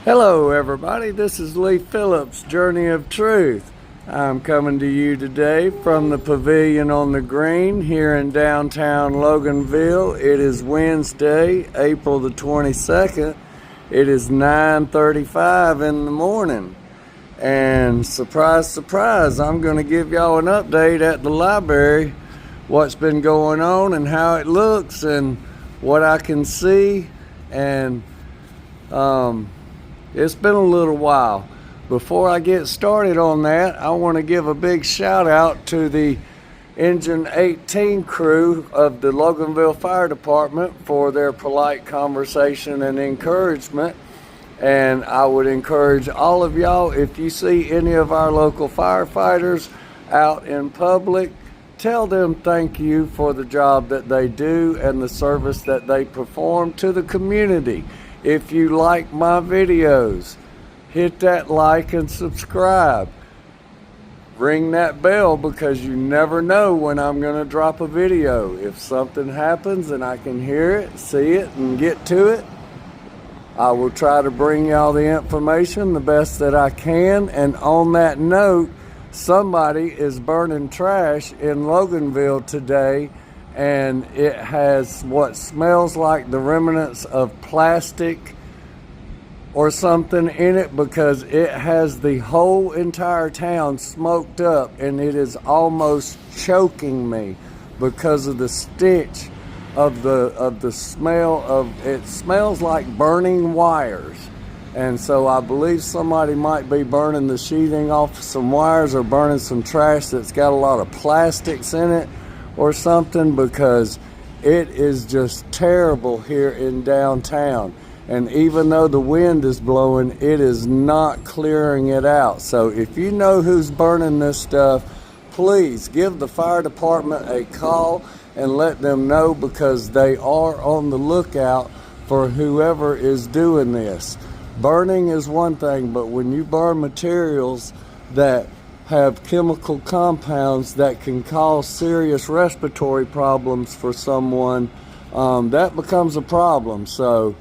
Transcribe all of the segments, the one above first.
Hello everybody, this is Lee Phillips, Journey of Truth. I'm coming to you today from the Pavilion on the Green here in downtown Loganville. It is Wednesday, April the 22nd. It is 9:35 in the morning. And surprise, surprise, I'm going to give y'all an update at the library, what's been going on and how it looks and what I can see. And it's been a little while. Before I get started on that, I want to give a big shout out to the Engine 18 crew of the Loganville Fire Department for their polite conversation and encouragement. And I would encourage all of y'all, if you see any of our local firefighters out in public, tell them thank you for the job that they do and the service that they perform to the community. If you like my videos, hit that like and subscribe. Ring that bell because you never know when I'm going to drop a video. If something happens and I can hear it, see it, and get to it, I will try to bring y'all the information the best that I can. And on that note, somebody is burning trash in Loganville today, and it has what smells like the remnants of plastic or something in it, because it has the whole entire town smoked up, and it is almost choking me because of the stench of the smell of it. Smells like burning wires. And so I believe somebody might be burning the sheathing off some wires or burning some trash that's got a lot of plastics in it or something, because it is just terrible here in downtown. And even though the wind is blowing, it is not clearing it out. So if you know who's burning this stuff, please give the fire department a call and let them know, because they are on the lookout for whoever is doing this. Burning is one thing, but when you burn materials that have chemical compounds that can cause serious respiratory problems for someone, that becomes a problem. So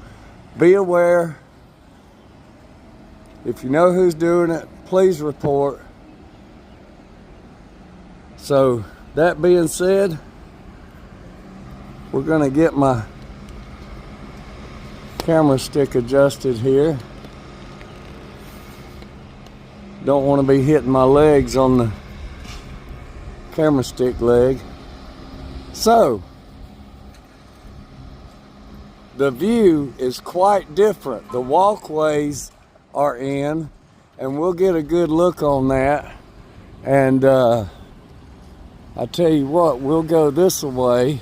be aware. If you know who's doing it, please report. So that being said, we're going to get my camera stick adjusted here. Don't want to be hitting my legs on the camera stick leg. So the view is quite different. The walkways are in, and we'll get a good look on that. And I tell you what, we'll go this way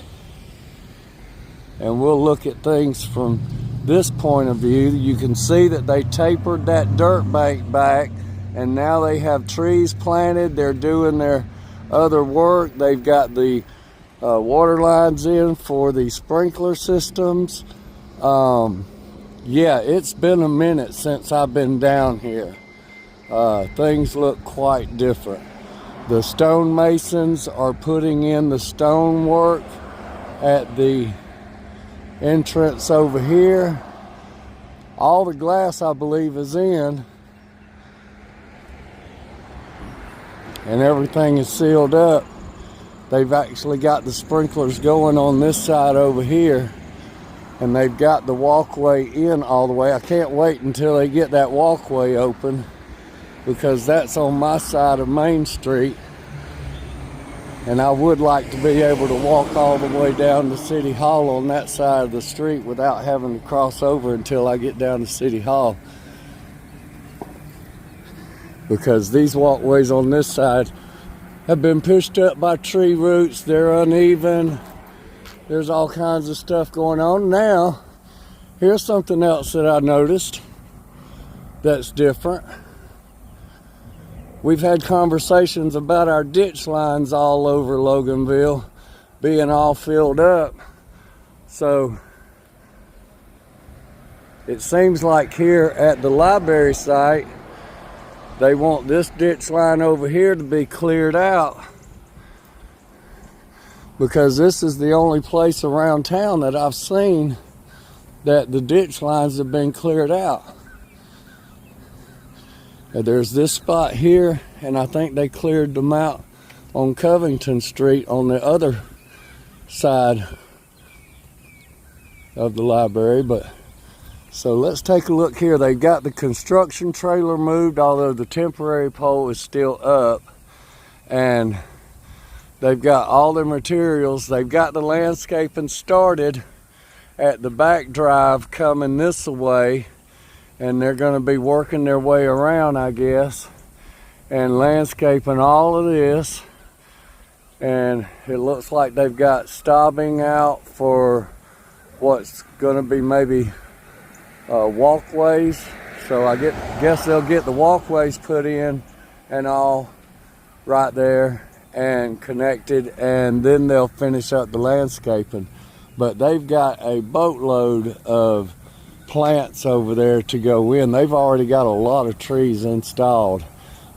and we'll look at things from this point of view. You can see that they tapered that dirt bank back, and now they have trees planted. They're doing their other work. They've got the water lines in for the sprinkler systems. Yeah, it's been a minute since I've been down here. Things look quite different. The stonemasons are putting in the stonework at the entrance over here. All the glass, I believe, is in, and everything is sealed up. They've actually got the sprinklers going on this side over here, and they've got the walkway in all the way. I can't wait until they get that walkway open, because that's on my side of Main Street, and I would like to be able to walk all the way down to City Hall on that side of the street without having to cross over until I get down to City Hall, because these walkways on this side have been pushed up by tree roots. They're uneven. There's all kinds of stuff going on. Now, here's something else that I noticed that's different. We've had conversations about our ditch lines all over Loganville being all filled up. So it seems like here at the library site, they want this ditch line over here to be cleared out, because this is the only place around town that I've seen that the ditch lines have been cleared out. There's this spot here, and I think they cleared them out on Covington Street on the other side of the library. But so let's take a look here. They've got the construction trailer moved, although the temporary pole is still up, and they've got all their materials. They've got the landscaping started at the back drive coming this way, and they're going to be working their way around, I guess, and landscaping all of this. And it looks like they've got stobbing out for what's going to be maybe walkways. So I guess they'll get the walkways put in and all right there and connected, and then they'll finish up the landscaping. But they've got a boatload of plants over there to go in. They've already got a lot of trees installed.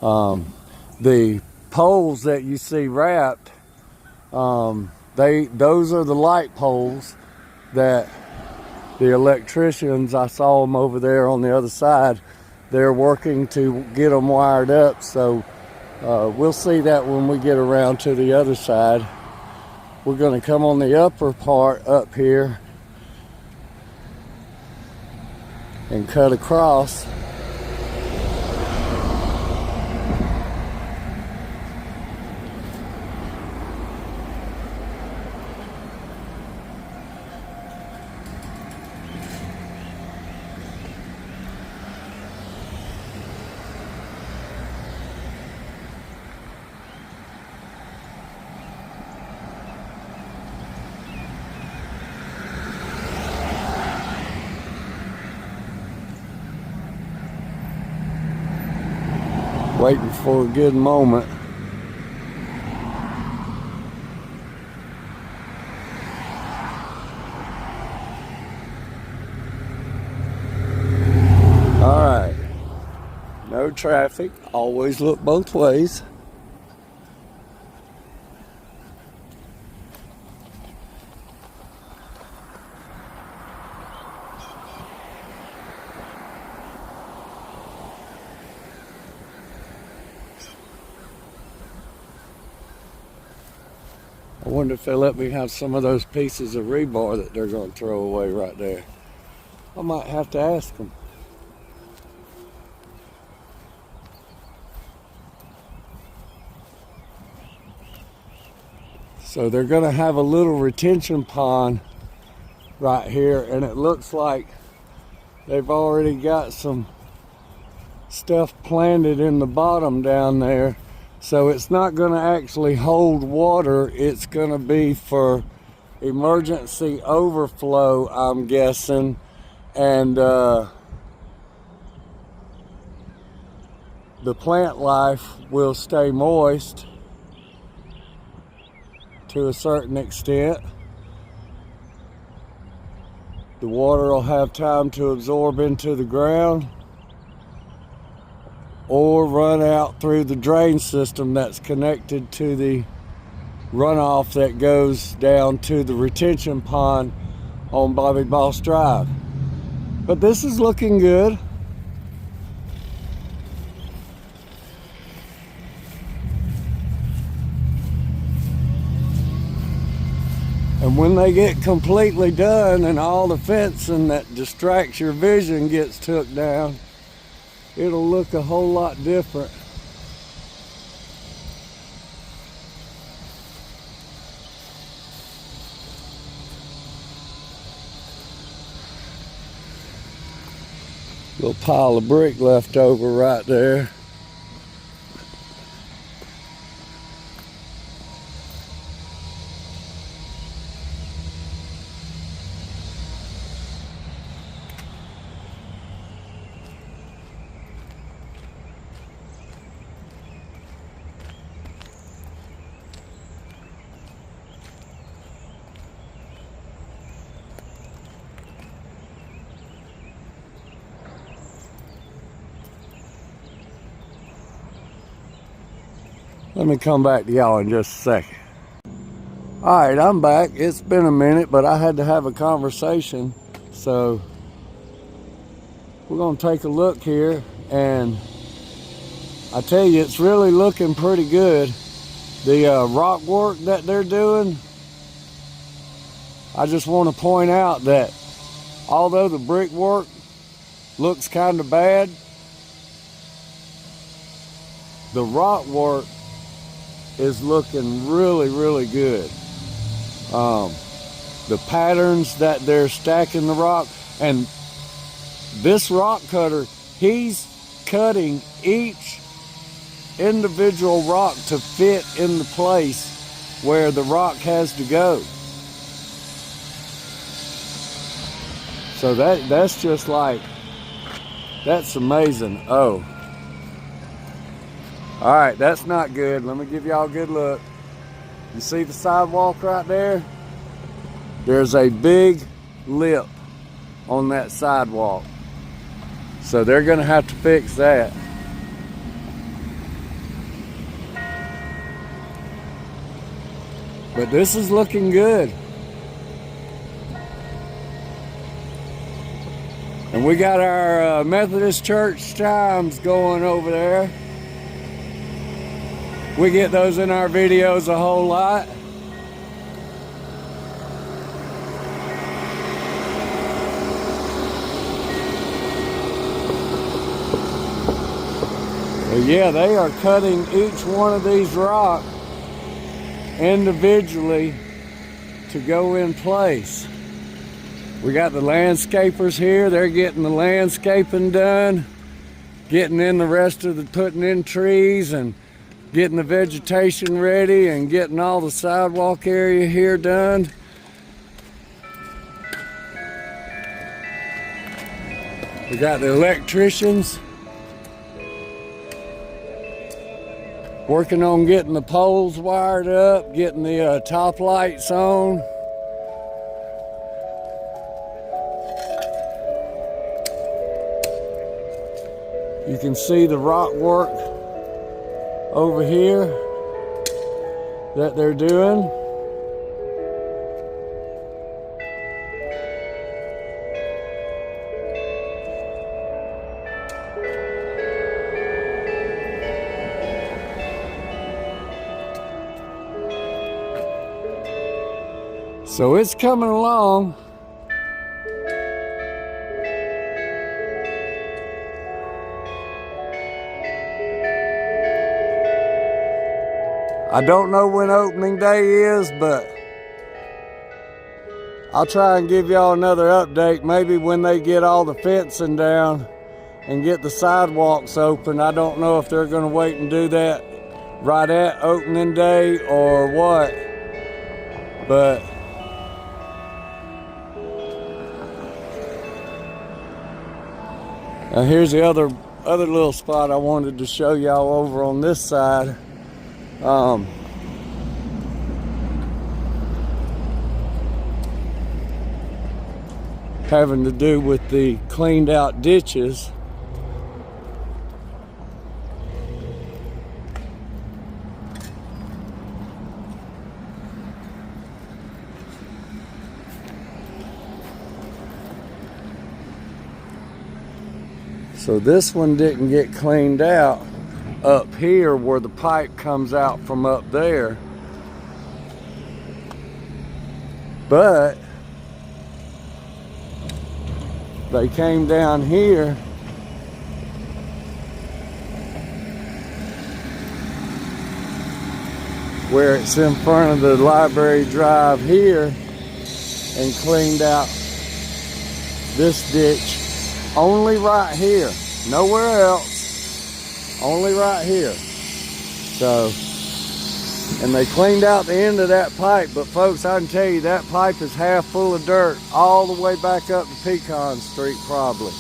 The poles that you see wrapped, those are the light poles that the electricians, I saw them over there on the other side, they're working to get them wired up. So we'll see that when we get around to the other side. We're going to come on the upper part up here and cut across. Waiting for a good moment. All right, no traffic. Always look both ways. I wonder if they'll let me have some of those pieces of rebar that they're going to throw away right there. I might have to ask them. So they're going to have a little retention pond right here, and it looks like they've already got some stuff planted in the bottom down there. So it's not going to actually hold water. It's going to be for emergency overflow, I'm guessing. And the plant life will stay moist to a certain extent. The water will have time to absorb into the ground or run out through the drain system that's connected to the runoff that goes down to the retention pond on Bobby Boss Drive. But this is looking good. And when they get completely done and all the fencing that distracts your vision gets took down, it'll look a whole lot different. Little pile of brick left over right there. Let me come back to y'all in just a second. All right, I'm back. It's been a minute, but I had to have a conversation. So we're gonna take a look here, and I tell you, it's really looking pretty good. The rock work that they're doing, I just want to point out that although the brickwork looks kind of bad, the rock work is looking really, really good. The patterns that they're stacking the rock, and this rock cutter, he's cutting each individual rock to fit in the place where the rock has to go. So that's just like, that's amazing. Oh, all right, that's not good. Let me give y'all a good look. You see the sidewalk right there? There's a big lip on that sidewalk. So they're gonna have to fix that. But this is looking good. And we got our Methodist Church chimes going over there. We get those in our videos a whole lot. But yeah, they are cutting each one of these rocks individually to go in place. We got the landscapers here. They're getting the landscaping done, getting in the rest of the putting in trees and getting the vegetation ready and getting all the sidewalk area here done. We got the electricians working on getting the poles wired up, getting the top lights on. You can see the rock work over here that they're doing. So it's coming along. I don't know when opening day is, but I'll try and give y'all another update, maybe when they get all the fencing down and get the sidewalks open. I don't know if they're gonna wait and do that right at opening day or what, but now here's the other little spot I wanted to show y'all over on this side. Having to do with the cleaned out ditches. So this one didn't get cleaned out up here where the pipe comes out from up there, but they came down here where it's in front of the library drive here and cleaned out this ditch only right here, nowhere else, only right here. So, and they cleaned out the end of that pipe, but folks, I can tell you that pipe is half full of dirt all the way back up to Pecan Street probably.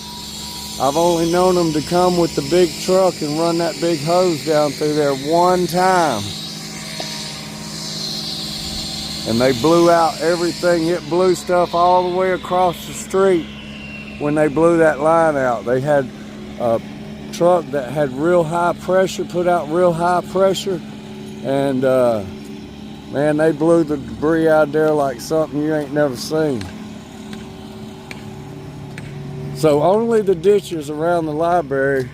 I've only known them to come with the big truck and run that big hose down through there one time. And they blew out everything. It blew stuff all the way across the street when they blew that line out. They had a truck that had real high pressure, put out real high pressure, and man, they blew the debris out there like something you ain't never seen. So only the ditches around the library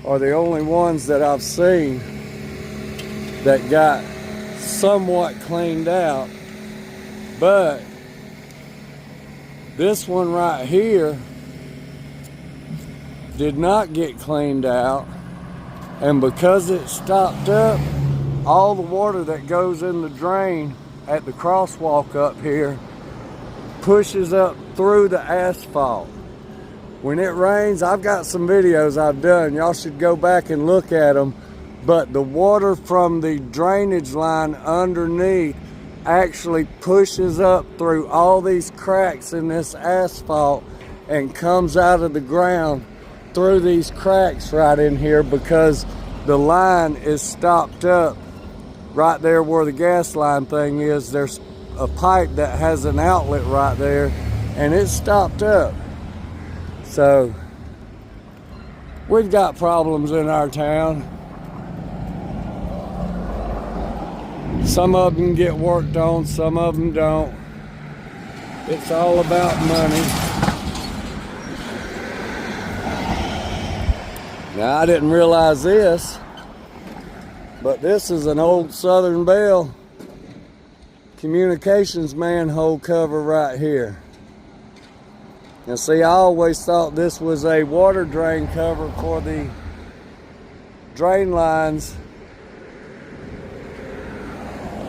are the only ones that I've seen that got somewhat cleaned out. But this one right here did not get cleaned out, and because it stopped up, all the water that goes in the drain at the crosswalk up here pushes up through the asphalt. When it rains, I've got some videos I've done, y'all should go back and look at them, but the water from the drainage line underneath actually pushes up through all these cracks in this asphalt and comes out of the ground through these cracks right in here, because the line is stopped up right there where the gas line thing is. There's a pipe that has an outlet right there, and it's stopped up. So we've got problems in our town. Some of them get worked on, some of them don't. It's all about money. Now, I didn't realize this, but this is an old Southern Bell communications manhole cover right here. And see, I always thought this was a water drain cover for the drain lines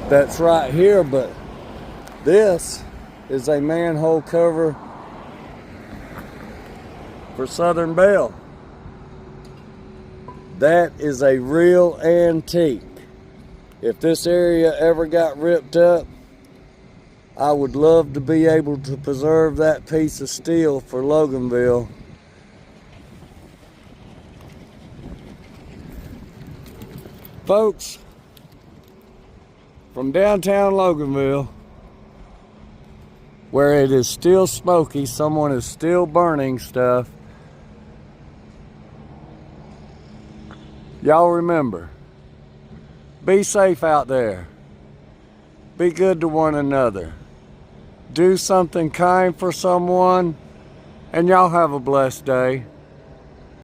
that's right here, but this is a manhole cover for Southern Bell. That is a real antique. If this area ever got ripped up, I would love to be able to preserve that piece of steel for Loganville. Folks, from downtown Loganville, where it is still smoky, someone is still burning stuff. Y'all remember, be safe out there. Be good to one another. Do something kind for someone, and y'all have a blessed day.